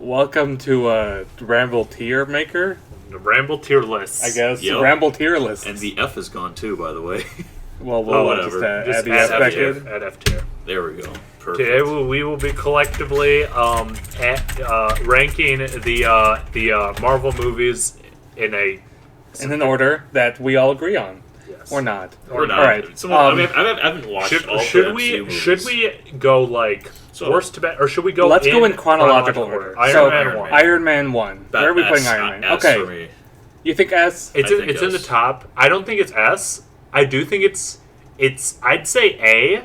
welcome to Ramble Tier Maker, The Ramble tier list. I guess. Yep. Ramble Tier List. And the F is gone too, by the way. Well, whatever. just add the add F back in. Add F tier. There we go. Perfect. Today we will be collectively ranking the Marvel movies in an order that we all agree on. Yes. Or not. Or not. All right. So, I haven't watched all the MCU movies. Should we go like worst to best, or should we go? Let's go in chronological order. Iron Man 1. Iron Man 1. Where are we putting Iron Man? S Okay. for me. You think S? It's in the top. I don't think it's S. I do think it's. I'd say A.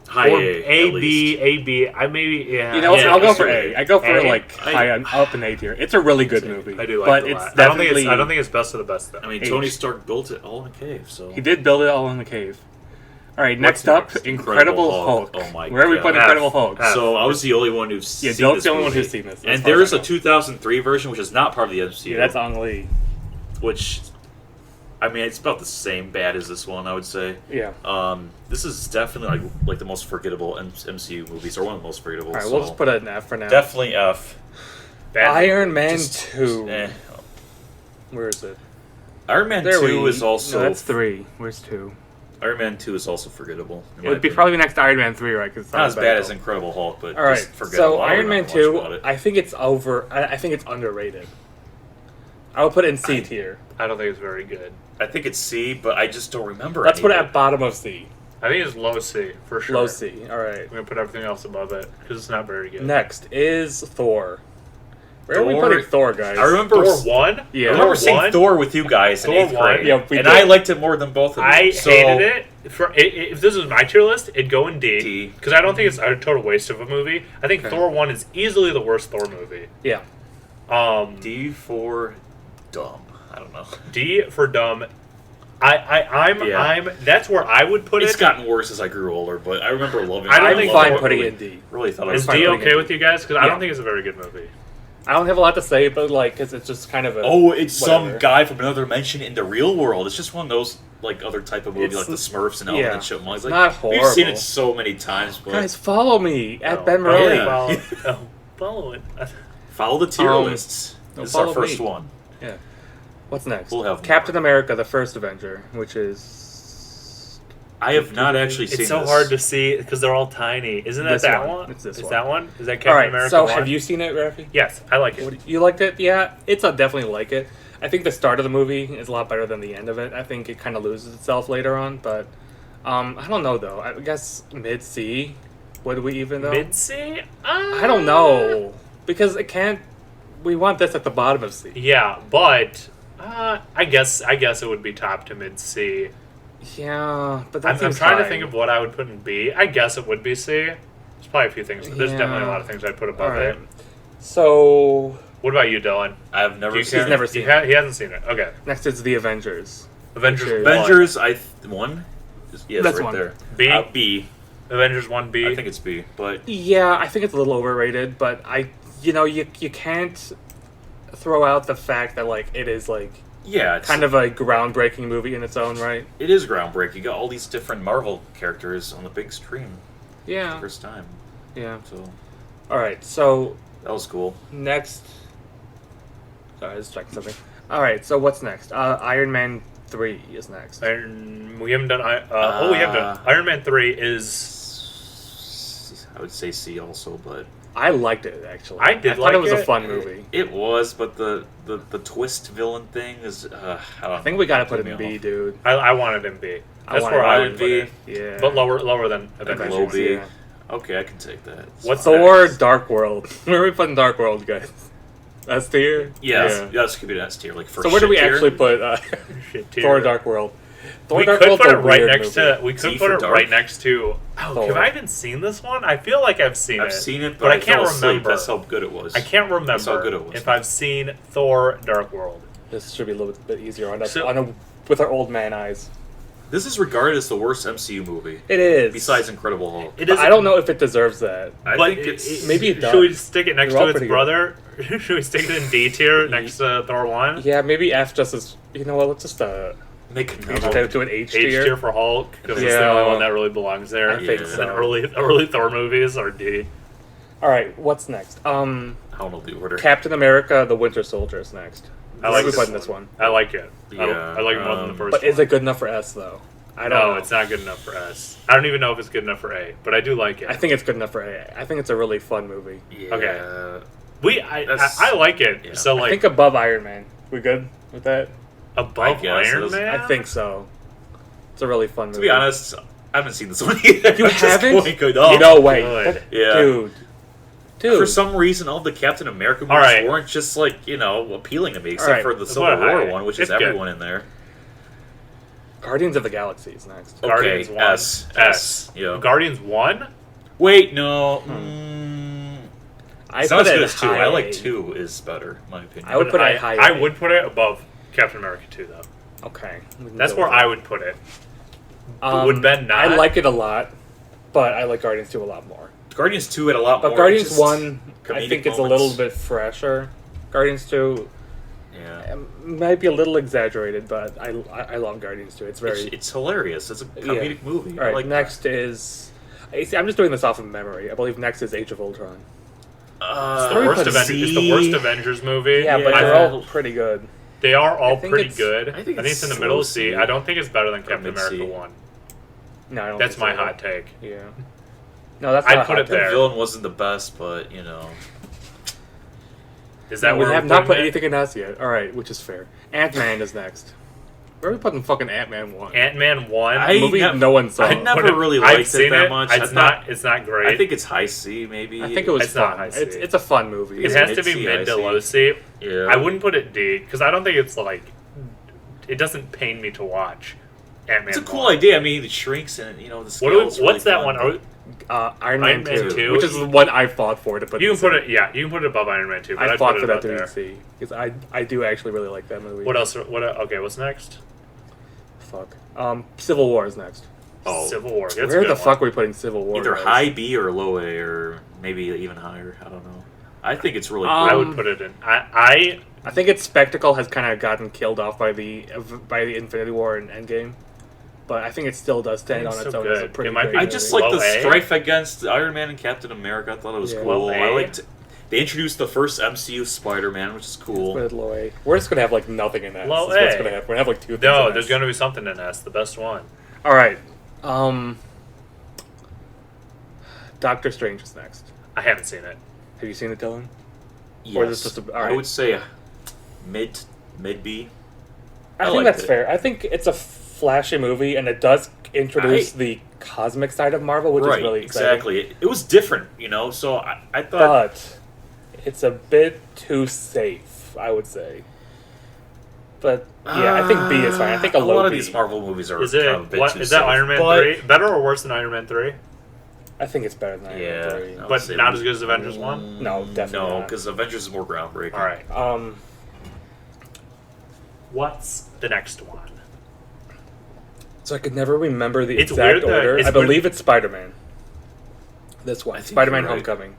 High or A, A, B, A, B. I maybe yeah. You know, Yeah, I'll go that's for right. A. I go for A? up in A tier. It's a really good movie. I do like but it a it's lot. definitely. I don't think it's best of the best though. I mean, H. Tony Stark built it all in a cave, so... He did build it all in the cave. All right, What's next up, next? Incredible Hulk. Oh my Where are we God. putting F. Incredible Hulk? F. So I was the only one who's Yeah, seen Joe's this the only one movie. who's seen this. And there is a 2003 version, which is not part of the MCU. Yeah, that's Ang Lee. Which, I mean, it's about the same bad as this one, I would say. Yeah. This is definitely like the most forgettable MCU movies, or one of the most forgettable. All right, so we'll just put it in F for now. definitely F. Iron Man Just- 2. eh. Where is it? Iron Man 2 is also... No, that's 3. Where's 2? Iron Man 2 is also forgettable. It would be probably next to Iron Man 3, right? Cause it's not as bad as identical. Incredible Hulk, but All right, just forgettable. so I don't Iron Man know much 2, about it. I think it's I think it's underrated. I would put it in C tier. I don't think it's very good. I think it's C, but I just don't remember. Let's any put it of at bottom of C. I think it's low C for sure. Low C. All right. I'm gonna put everything else above it because it's not very good. Next is Thor. Where are we Thor- putting Thor, guys? I remember Thor 1? Yeah. I remember seeing one? Thor with you guys in Thor 8th 1? grade, Yeah, we and did. I liked it more than both of them. I so, hated it. If this was my tier list, it'd go in D. D. Because I don't think it's a total waste of a movie. I think Okay. Thor 1 is easily the worst Thor movie. Yeah. D for dumb. I don't know. D for dumb. Yeah. I'm. That's where I would put It's it. gotten worse as I grew older, but I remember loving it. I don't I'm think fine Thor- putting it in D. Really thought I Is was fine D putting okay it- with you guys? Because I Yeah. don't think it's a very good movie. I don't have a lot to say, but like, cause it's just kind of a. Oh, it's whatever. some guy from another dimension in the real world. It's just one of those like other type of movie, It's- like the Smurfs and Alvin yeah. and Chipmunks. Like, Not we've seen horrible. it so many times, but Guys, follow me at No. Ben Oh, Morelli. yeah. Follow it. follow the tier Um, lists. no, This is our follow first me. one. Yeah. What's next? We'll have Captain more. America: The First Avenger, which is. I have not actually seen It's so this. hard to see because they're all tiny. Isn't that This that one. one? It's this Is one. that one? Is that Captain All right. America So, 1? have you seen it, Rafi? Yes, I like it. You liked it? Yeah, it's a definitely like it. I think the start of the movie is a lot better than the end of it. I think it kind of loses itself later on, but I don't know though. I guess mid C. Would we even though? Mid C? I don't know because it can't. We want this at the bottom of C. Yeah, but I guess it would be top to mid C. Yeah, but that I'm seems trying to high. think of what I would put in B. I guess it would be C. There's probably a few things. There's Yeah. definitely a lot of things I'd put above All right. it. So What about you, Dylan? I've never You seen care? it. never seen He hasn't seen it. Okay. next is the Avengers. Avengers Which is- 1. Avengers, one? Yeah, it's That's right one. there. B? B. Avengers 1B. I think it's B, but Yeah, I think it's a little overrated, but you can't throw out the fact that like it is like yeah, it's kind of a groundbreaking movie in its own right. it is groundbreaking. You got all these different Marvel characters on the big screen for the Yeah, first time, yeah. so All right, so that was cool. next. Sorry, I was checking something. All right, so what's next? Iron Man 3 is next. We haven't done. We have done. Iron Man 3 is. I would say C also, but I liked it actually. I did thought like it was a it. fun movie. it was. But the twist villain thing is. I think we gotta put it in B, dude. I wanted in B. I That's wanted where I it would in put B. it. Yeah, But lower than Avengers. Low B. yeah. Okay, I can take that. What's Thor: next? Dark World. Where are we putting Dark World, guys? That's tier. Yeah, let's keep it S tier. Like for So where do we shit tier. actually put Shit tier. Thor: Dark World? Thor: We Dark could World's put a it right weird next movie. to. We could D put for it Dark? right next to. Oh, Thor. have I even seen this one? I feel like I've seen it. I've seen it, but but I can't fell asleep. remember. That's how good it was. I can't remember That's how good it was. if I've seen Thor: Dark World. This should be a little bit easier on us, So- with our old man eyes. This is regarded as the worst MCU movie, It is. besides Incredible Hulk. It But I don't know if it deserves that. I But think it's maybe it Should we does. stick it next They're all to its pretty good. brother? Should we stick it in D tier next to Thor 1? Yeah, maybe F just as. You know what? Let's just make a change note. it to an H H tier. tier for Hulk because it's the Yeah. only one that really belongs there. I think Yeah. so. And early Thor movies are D. All right, what's next? How don't know the order. Captain America: The Winter Soldier is next. I like we this putting this one. I like it. Yeah, I like it more than the first But one. is it good enough for S though? I don't know. No, it's not good enough for S. I don't even know if it's good enough for A, but I do like it. I think it's good enough for A. I think it's a really fun movie. Yeah. Okay. That's- I like it. yeah. So I like think above Iron Man. We good with that? above I guess Iron it is- Man. I think so. It's a really fun movie. To be honest, I haven't seen this one either. You I'm just haven't? going good. Oh, No way. good. Yeah. Dude. For some reason, all the Captain America movies Alright. weren't just like appealing to me, except Alright. for the That's Civil what War I- one, which it's is good. everyone in there. Guardians of the Galaxy is next. Okay, Guardians 1. S. Yeah. Guardians 1? Wait, no. I It's put not as it good as 2. I high like A. 2 is better, in my opinion. I would put it high I A. would put it above Captain America 2 though. Okay. we can That's go where with that. I would put it. Would Ben not? I like it a lot, but I like Guardians 2 a lot more. Guardians 2 had a lot But more. Guardians just 1, I comedic think it's a moments. little bit fresher. Guardians 2 Yeah. might be a little exaggerated, but I love Guardians 2. It's very... It's hilarious. It's a comedic movie. All right, I like next is... I'm just doing this off of memory. I believe next is Age of Ultron. that. It's the worst put Avengers. It's the worst Avengers movie. Yeah, but I they're thought- all pretty good. They are all I think pretty it's- good. I think it's in the it's middle low of C. C. I don't think it's better than Or Captain America mid-C. 1. No, I don't That's think my so. hot take. Yeah. No, that's I'd not a put hot it take. there. The villain wasn't the best, but Is that we where have we're not putting put it? anything in us yet. All right, which is fair. Ant-Man is next. Where are we putting fucking Ant-Man 1? Ant-Man 1. I movie nev- no one saw. I never But really I've liked seen it that much. It's not great. I think it's high C, maybe. I think it was It's not fun. high C. It's a fun movie. it has to be mid-C, mid to I see. low C. Yeah. I wouldn't put it D because I don't think it's like it doesn't pain me to watch Ant-Man. It's a cool 1. idea. I mean, it shrinks and the What scale do we- is really what's that fun, one? but- Are we- Iron Iron Man Man 2, 2? which is what I fought for to put. you can this put in. it. Yeah, you can put it above Iron Man 2. But I I'd fought put for it that about to there. see because I do actually really like that movie. What else? Okay, what's next? Fuck. Civil War is next. Oh. Civil War. That's a Where good the one. fuck are we putting Civil War? Either guys? high B or low A, or maybe even higher. I don't know. I think it's really cool. I would put it in. I I think its spectacle has kind of gotten killed off by the Infinity War and Endgame, but I think it still does stand It's on its so own as a good. pretty It might great be I movie. just like Low the A? strife against Iron Man and Captain America. I thought it was Yeah. cool. Low I A? liked. They introduced the first MCU Spider-Man, which is cool. Put it low A. We're just gonna have like nothing in that. Low This is what's A. gonna happen. We're gonna have like two things. no. in There's S. going to be something in S. The best one. All right. Doctor Strange is next. I haven't seen it. Have you seen it, Dylan? Yes. Or is this just a- I alright. would say mid B. I I think liked that's it. fair. I think it's a flashy movie, and it does introduce the cosmic side of Marvel, which Right, is really exciting. exactly. It was different, So I thought. But it's a bit too safe, I would say. But yeah, I think B is fine. I think a low lot of B. these Marvel movies are Is it? kind of a bit What too is that? safe, Iron Man but- 3 better or worse than Iron Man 3? I think it's better than Iron Yeah, Man 3. I would But say not we- as good as Avengers 1? No, definitely No, not. because Avengers is more groundbreaking. All right. Um, What's the next one? so I could never remember the It's exact weird that- order. it's I believe weird- it's Spider-Man. This one, I think Spider-Man: you're right. Homecoming.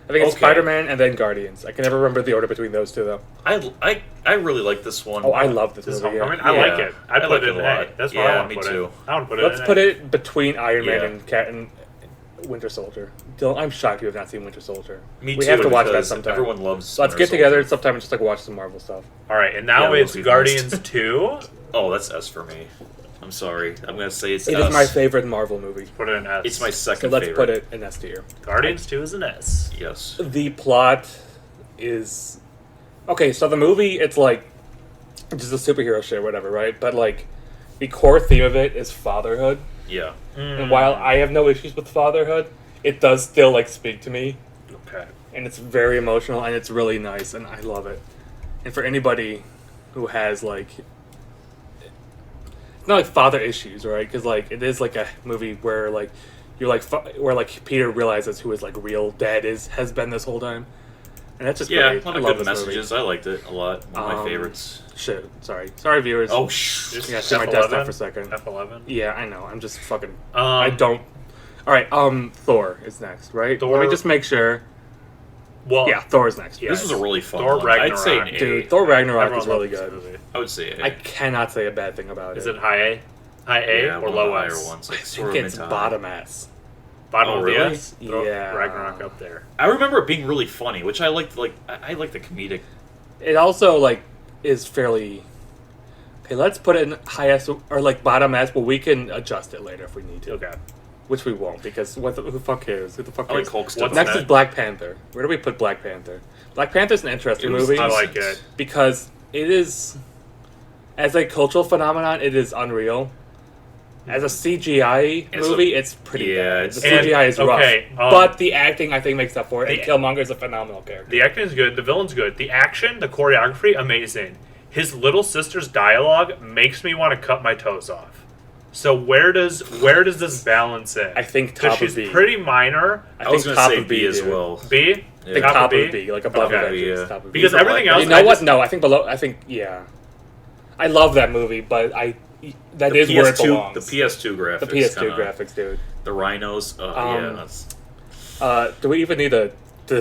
I think it's Okay. Spider-Man and then Guardians. I can never remember the order between those two, though. I really like this one. Oh, I love this This is movie. Homecoming? Yeah. I like Yeah. it. I'd I put like it it in a A. lot. That's where Yeah, I want to me put too. it. I want to put it Let's in put A. it between Iron Man Yeah. and Cat and Winter Soldier. Dylan, I'm shocked you have not seen Winter Soldier. Me we too, have to watch that because sometime. Everyone loves. Let's Winter get together Soldier. sometime and just like watch some Marvel stuff. All right, and now Yeah, it's we'll be Guardians next. 2. Oh, that's S for me. I'm sorry. I'm gonna say it's It S. is my favorite Marvel movie. Put it in S. It's my So second let's favorite. put it in S tier. Guardians 2 is an S. Yes. The plot is okay. So the movie, it's like just a superhero shit, or whatever, right? But like the core theme of it is fatherhood. Yeah. And while I have no issues with fatherhood, it does still like speak to me, Okay. and it's very emotional and it's really nice, and I love it. And for anybody who has like, it's not like father issues, right? Because like it is like a movie where like you're like where like Peter realizes who his like real dad has been this whole time, and that's just Yeah. great. A lot I of love good this movie. messages. I liked it a lot. One of my Um, favorites. Shit, sorry viewers. Oh, Yeah, shut my desktop for a second. F11. Yeah, I know. I'm just fucking. I Um, don't. All right. Thor is next, right? Let me Thor- just make sure. Well, Yeah, Thor is next. Yeah. This was a really fun Thor one. I'd say an Ragnarok. A. Dude, Thor Ragnarok everyone is really loves this good. movie. I would say A. I cannot say a bad thing about Is it. it high A? High A Yeah, or one of low the higher S? ones. I Like, think sort of it's mid to high. bottom S. Bottom Oh, of really? the S? Throw Yeah. Ragnarok up there. I remember it being really funny, which I liked. Like I like the comedic. It also like is fairly. Okay, let's put it in high S or like bottom S, but we can adjust it later if we need to. Okay. Which we won't because who the fuck cares? Who the fuck I like cares? Hulk still. What's Next that? is Black Panther. Where do we put Black Panther? Black Panther's an interesting It was movie I like it. because it is, as a cultural phenomenon, it is unreal. As a CGI It's movie, it's pretty yeah, bad. it's- The CGI is rough, okay, but the acting I think makes up for it. And the- Killmonger is a phenomenal character. The acting is good. The villain's good. The action, the choreography, amazing. His little sister's dialogue makes me want to cut my toes off. So where does this balance in? I think Because top of she's B. pretty minor. I was think gonna top say of B as dude. well. B. I think top of B, like above Okay, Avengers. yeah. Top of Because B. everything else, You know I what? just- No, I think below. I think yeah. I love that movie, but that is where it belongs. The PS2 graphics. The PS2 kinda, graphics, dude. The rhinos. Yeah, that's. Do we even need to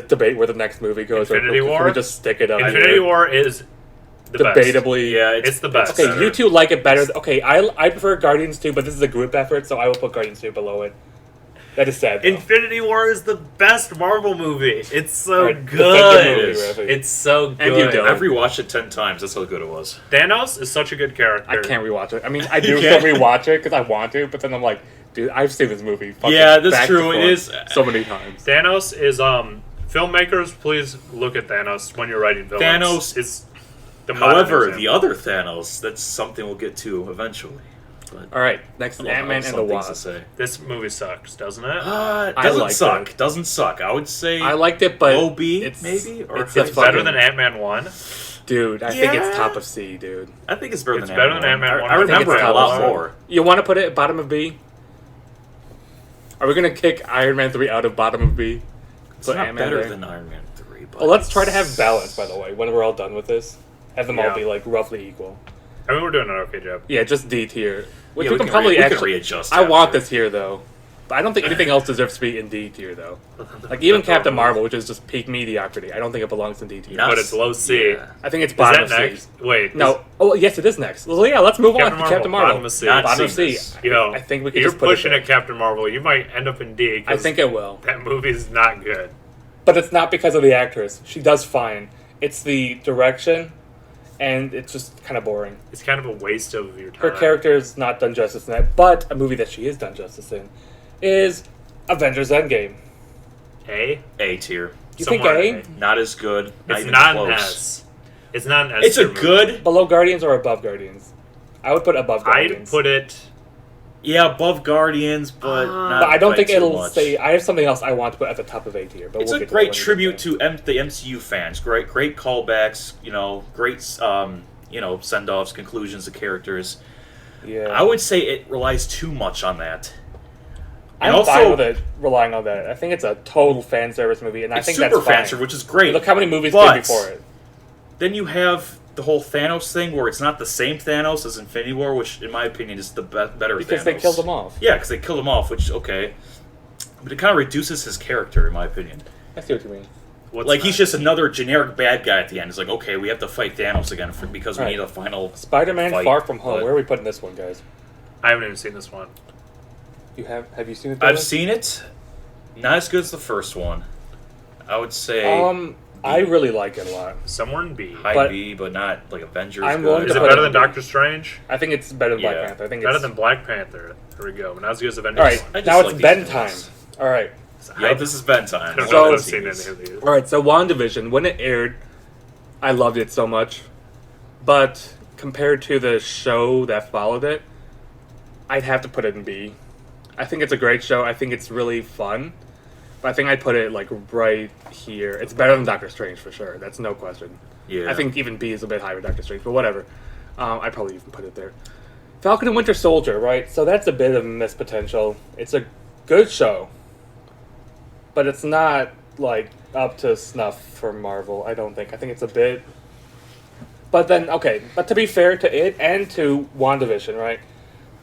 debate where the next movie goes? Infinity or War? Can we just stick it up? Infinity War is the best. Debatably, Yeah, It's the best. Okay, better. you two like it better. Okay, I prefer Guardians 2, but this is a group effort, so I will put Guardians 2 below it. That is sad. Though. Infinity War is the best Marvel movie. It's so Alright, defend the good. movie, Raphael. It's so good. And you don't. I've rewatched it 10 times. That's how good it was. Thanos is such a good character. I can't rewatch it. I mean, I do You still can't? rewatch it because I want to, but then I'm like, dude, I've seen this movie. Fucking Yeah, that's back to true, it front is. so many times. Thanos is filmmakers. Please look at Thanos when you're writing villains. Thanos is the However, modern the example. other Thanos, that's something we'll get to eventually. But All right, next is I don't Ant-Man have and the some things to Wasp. say. This movie sucks, doesn't it? It I doesn't liked suck. it. Doesn't suck. I would say I liked it, but low B, it's maybe? Or it's high a It's C? better fucking- than Ant-Man 1. Dude, I think it's Yeah. top of C, dude. I think it's better It's than better Ant-Man. than Ant-Man I, one. I I think remember it's it a top lot one. more. You want to put it at bottom of B? Are we gonna kick Iron Man 3 out of bottom of B? It's Put not Ant-Man better there? than Iron Man 3. But Well, let's try to have balance, by the way, when we're all done with this. Have them all Yeah. be, like, roughly equal. I mean, we're doing an okay job. Yeah, just D tier. Which Yeah, we can probably we can actually... readjust. I want after. this here, though. But I don't think anything else deserves to be in D tier, though. Like, even Captain Marvel, which is just peak mediocrity. I don't think it belongs in D tier. Not- But it's low C. Yeah. I think it's Is bottom that of next? C. Wait. No. Oh, yes, it is next. Well, yeah, let's move on to Captain Marvel. Bottom of C. Not Bottom of seen C. this. Yo, I think we could you're just put it pushing there. at Captain Marvel. You might end up in D. 'cause I think it will. that movie's not good. But it's not because of the actress. She does fine. It's the direction, and it's just kind of boring. It's kind of a waste of your time. Her character is not done justice in that, but a movie that she is done justice in is Avengers Endgame. A. A tier. You think Somewhere A? in Not as good. Not It's even not close. an S. It's not an S. It's a tier movie. good. Below Guardians or above Guardians? I would put above I'd Guardians. put it. Yeah, above Guardians, but not But I don't quite think too it'll much. say. I have something else I want to put at the top of A tier. But It's we'll a get to great that when we tribute get there. to the MCU fans. Great callbacks. Great send offs, conclusions of characters. Yeah, I would say it relies too much on that. I'm and fine also- with it relying on that. I think it's a total fan service movie, and I It's think super that's fine. fan service, which is great. Look how many movies But- came before it. Then you have the whole Thanos thing, where it's not the same Thanos as Infinity War, which, in my opinion, is the better Because Thanos. they killed him off. Yeah, because they killed him off, which okay, but it kind of reduces his character, in my opinion. I see what you mean. What's Like he's next? just another generic bad guy at the end. It's like, okay, we have to fight Thanos again because we Right. need a final. Spider-Man: Fight, Far From Home. but- Where are we putting this one, guys? I haven't even seen this one. You have you seen it? I've Dylan? seen it. Not as good as the first one. I would say I really like it a lot. Somewhere in B. high but- B, but not like Avengers. I'm good. willing Is to it put better it than in B. Doctor Strange? I think it's better than Black Yeah. Panther. I think Better it's than Black Panther. There we go. Not as good as Avengers. all right. I just Now like it's these bedtime. movies. All right. Yeah, this is bedtime. I don't So- know if I've seen any of these. All right. So WandaVision, when it aired, I loved it so much, but compared to the show that followed it, I'd have to put it in B. I think it's a great show. I think it's really fun. But I think I'd put it like right here. It's better than Doctor Strange for sure. That's no question. Yeah. I think even B is a bit higher than Doctor Strange, but whatever. I'd probably even put it there. Falcon and Winter Soldier, right? So that's a bit of missed potential. It's a good show, but it's not like up to snuff for Marvel. I don't think. I think it's a bit. But then, okay. But to be fair to it and to WandaVision, right?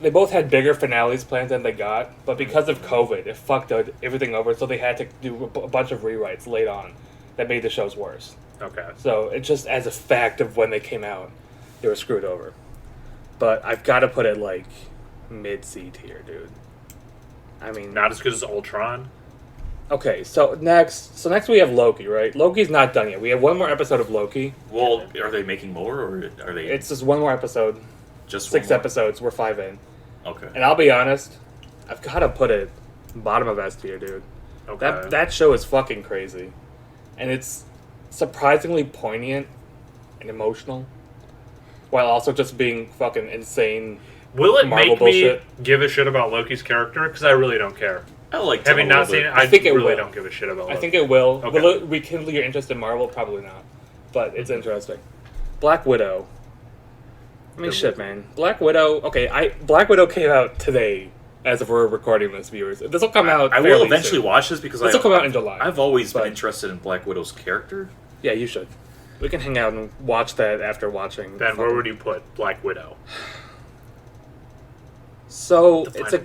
They both had bigger finales planned than they got, but because of COVID, it fucked everything over. So they had to do a bunch of rewrites late on that made the shows worse. Okay. So it just as a fact of when they came out, they were screwed over. But I've got to put it like mid C tier, dude. I mean, Not as good as Ultron. okay. So next we have Loki, right? Loki's not done yet. We have one more episode of Loki. Well, are they making more, or are they It's just one more episode. just 6 one more? episodes. We're 5 in, Okay. and I'll be honest. I've got to put it bottom of S tier, dude. Okay. That show is fucking crazy, and it's surprisingly poignant and emotional, while also just being fucking insane. Will it Marvel make bullshit. me give a shit about Loki's character? Because I really don't care. I like Having not seen it, I think it really will. don't give a shit about Loki. I think it will. Okay. Will it rekindle your interest in Marvel? Probably not, but it's interesting. Black Widow. I mean, Good shit, movie. man. Black Widow. Okay, Black Widow came out today, as if we're recording this, viewers. This will come out. I will fairly eventually soon. watch this because This will come out in July. I've always been But- interested in Black Widow's character. Yeah, you should. We can hang out and watch that after watching. Then where fucking- would you put Black Widow? So The it's a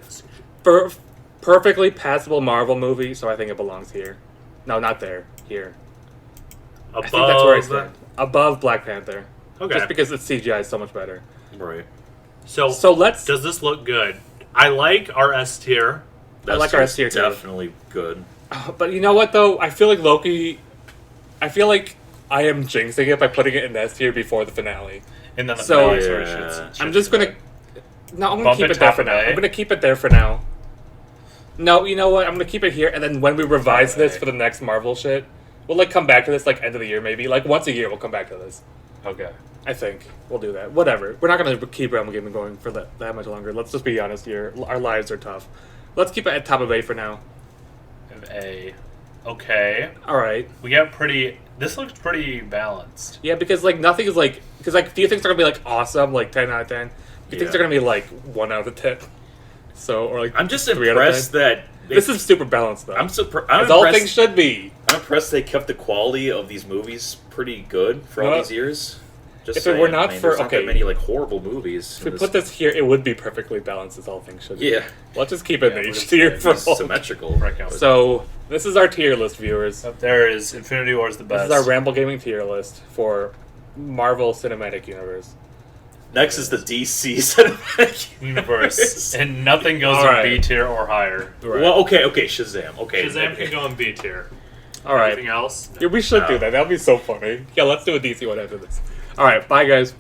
final decision. perfectly passable Marvel movie, so I think it belongs here. No, not there. Here. Above. I think that's where I stand. Above Black Panther. Okay. Just because its CGI is so much better. Right. So let's. Does this look good? I like our S tier. That's like our S tier too. definitely good. But you know what though? I feel like Loki. I feel like I am jinxing it by putting it in S tier before the finale. And then the So- finale sort of Yeah. shits- I'm shits just gonna. away. No, I'm gonna Bump keep it it there top for of now. A? I'm gonna keep it there for now. No, you know what? I'm gonna keep it here, and then when we revise Top of this A. for the next Marvel shit, we'll like come back to this like end of the year maybe. Like once a year we'll come back to this. Okay. I think we'll do that. Whatever. We're not gonna keep Realm Gaming going for that much longer. Let's just be honest here. Our lives are tough. Let's keep it at top of A for now. Of A. Okay. All right. We got pretty. This looks pretty balanced. Yeah, because like nothing is like because like few things are gonna be like awesome, like 10 out of 10. Few things Yeah. are gonna be like 1 out of 10. So or like I'm just 3 out of impressed 10. that This is super balanced though. I'm as all things should be. I'm impressed they kept the quality of these movies pretty good for all Well, these years. Just if it were saying, not I mean, for- there's not okay. that many like horrible movies. If we in put this here, it would be perfectly balanced as all things should be. yeah, Let's just keep it Yeah, in we're H just tier gonna for it's all. symmetrical. Right now. So this is our tier list, viewers. Up there is Infinity War is the This best. is our Ramble Gaming tier list for Marvel Cinematic Universe. Next is the DC cinematic universe, and nothing goes All right. in B tier or higher. Right. Well, okay, Shazam. Okay, Shazam can go in B tier. all right. Anything else? Yeah, we should No. do that. That would be so funny. Yeah, let's do a DC one after this. All right, bye guys.